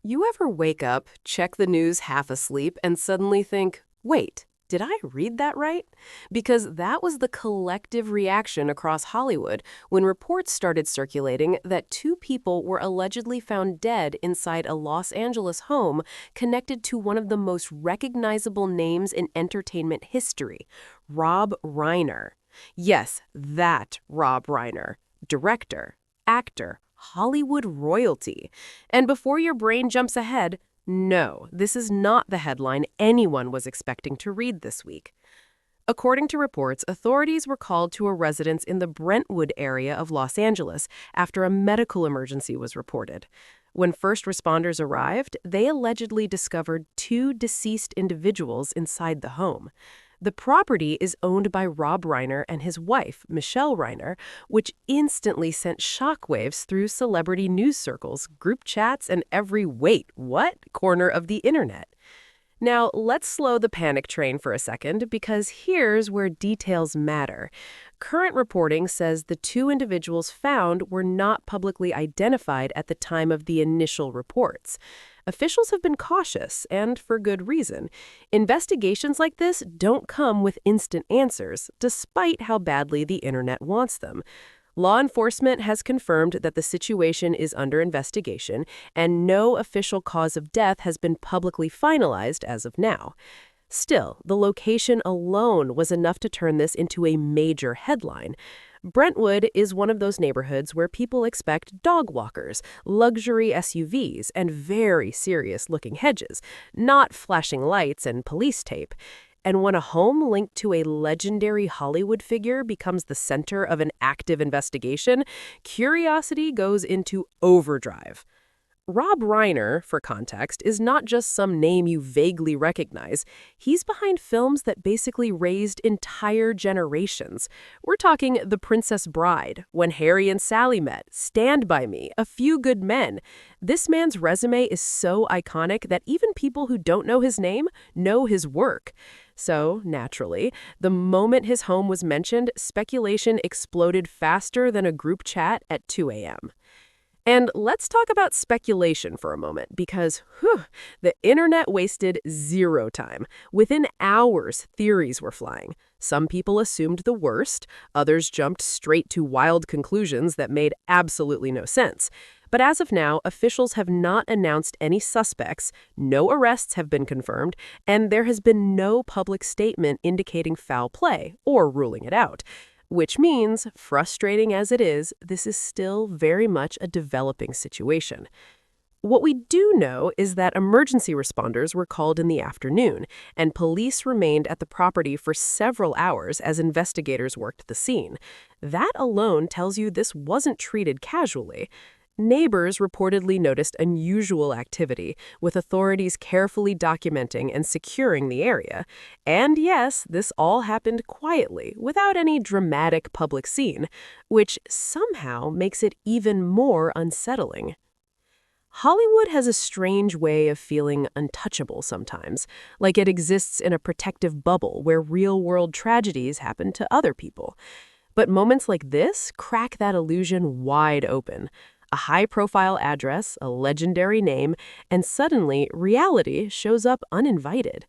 You ever wake up, check the news half asleep, and suddenly think, wait, did I read that right? Because that was the collective reaction across Hollywood when reports started circulating that two people were allegedly found dead inside a Los Angeles home connected to one of the most recognizable names in entertainment history, Rob Reiner. Yes, that Rob Reiner. Director, actor, Hollywood royalty. And before your brain jumps ahead, no, this is not the headline anyone was expecting to read this week. According to reports, authorities were called to a residence in the Brentwood area of Los Angeles after a medical emergency was reported. When first responders arrived, they allegedly discovered two deceased individuals inside the home. The property is owned by Rob Reiner and his wife, Michele Reiner, which instantly sent shockwaves through celebrity news circles, group chats, and every wait, what corner of the internet. Now, let's slow the panic train for a second because here's where details matter. Current reporting says the two individuals found were not publicly identified at the time of the initial reports. Officials have been cautious, and for good reason. Investigations like this don't come with instant answers, despite how badly the internet wants them. Law enforcement has confirmed that the situation is under investigation, and no official cause of death has been publicly finalized as of now. Still, the location alone was enough to turn this into a major headline. Brentwood is one of those neighborhoods where people expect dog walkers, luxury SUVs, and very serious-looking hedges, not flashing lights and police tape. And when a home linked to a legendary Hollywood figure becomes the center of an active investigation, curiosity goes into overdrive. Rob Reiner, for context, is not just some name you vaguely recognize. He's behind films that basically raised entire generations. We're talking The Princess Bride, When Harry and Sally Met, Stand By Me, A Few Good Men. This man's resume is so iconic that even people who don't know his name know his work. So, naturally, the moment his home was mentioned, speculation exploded faster than a group chat at 2 a.m. And let's talk about speculation for a moment because, the internet wasted zero time. Within hours, theories were flying. Some people assumed the worst, others jumped straight to wild conclusions that made absolutely no sense. But as of now, officials have not announced any suspects, no arrests have been confirmed, and there has been no public statement indicating foul play or ruling it out. Which means, frustrating as it is, this is still very much a developing situation. What we do know is that emergency responders were called in the afternoon, and police remained at the property for several hours as investigators worked the scene. That alone tells you this wasn't treated casually. Neighbors reportedly noticed unusual activity, with authorities carefully documenting and securing the area. And yes, this all happened quietly, without any dramatic public scene, which somehow makes it even more unsettling. Hollywood has a strange way of feeling untouchable sometimes, like it exists in a protective bubble where real-world tragedies happen to other people. But moments like this crack that illusion wide open. A high-profile address, a legendary name, and suddenly reality shows up uninvited.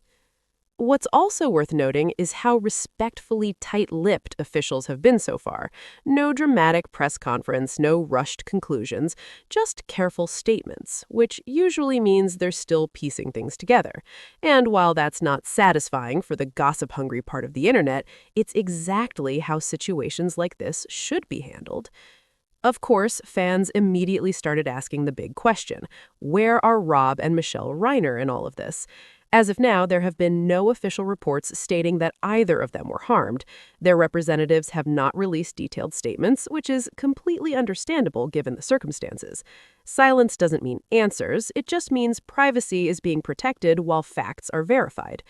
What's also worth noting is how respectfully tight-lipped officials have been so far. No dramatic press conference, no rushed conclusions, just careful statements, which usually means they're still piecing things together. And while that's not satisfying for the gossip-hungry part of the internet, it's exactly how situations like this should be handled. Of course, fans immediately started asking the big question, where are Rob and Michele Reiner in all of this? As of now, there have been no official reports stating that either of them were harmed. Their representatives have not released detailed statements, which is completely understandable given the circumstances. Silence doesn't mean answers, it just means privacy is being protected while facts are verified.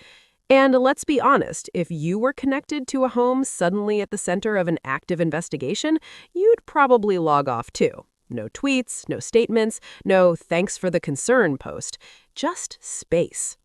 And let's be honest, if you were connected to a home suddenly at the center of an active investigation, you'd probably log off too. No tweets, no statements, no thanks for the concern post. Just space.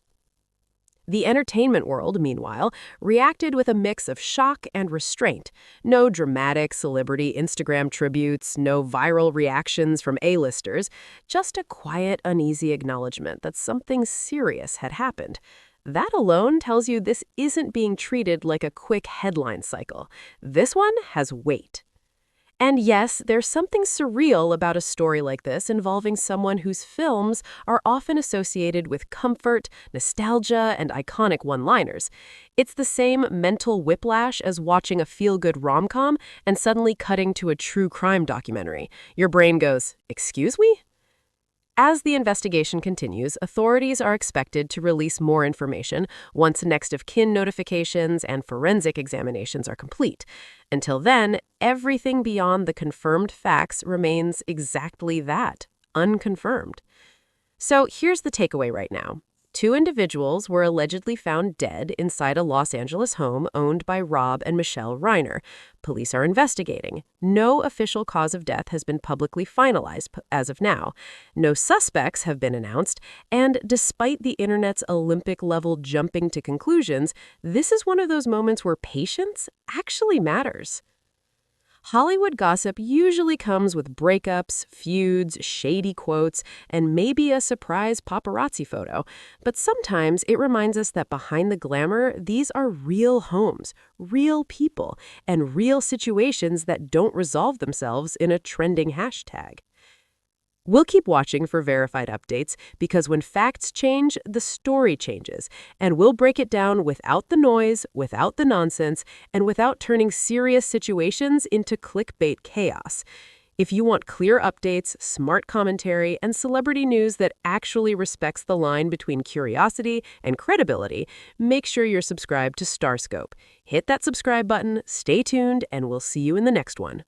The entertainment world, meanwhile, reacted with a mix of shock and restraint. No dramatic celebrity Instagram tributes, no viral reactions from A-listers, just a quiet, uneasy acknowledgement that something serious had happened. That alone tells you this isn't being treated like a quick headline cycle. This one has weight. And yes, there's something surreal about a story like this involving someone whose films are often associated with comfort, nostalgia, and iconic one-liners. It's the same mental whiplash as watching a feel-good rom-com and suddenly cutting to a true crime documentary. Your brain goes, "Excuse me?" As the investigation continues, authorities are expected to release more information once next of kin notifications and forensic examinations are complete. Until then, everything beyond the confirmed facts remains exactly that, unconfirmed. So here's the takeaway right now. 2 individuals were allegedly found dead inside a Los Angeles home owned by Rob and Michele Reiner. Police are investigating. No official cause of death has been publicly finalized as of now. No suspects have been announced, and despite the internet's Olympic-level jumping to conclusions, this is one of those moments where patience actually matters. Hollywood gossip usually comes with breakups, feuds, shady quotes, and maybe a surprise paparazzi photo. But sometimes it reminds us that behind the glamour, these are real homes, real people, and real situations that don't resolve themselves in a trending hashtag. We'll keep watching for verified updates because when facts change, the story changes, and we'll break it down without the noise, without the nonsense, and without turning serious situations into clickbait chaos. If you want clear updates, smart commentary, and celebrity news that actually respects the line between curiosity and credibility, make sure you're subscribed to Starscope. Hit that subscribe button, stay tuned, and we'll see you in the next one.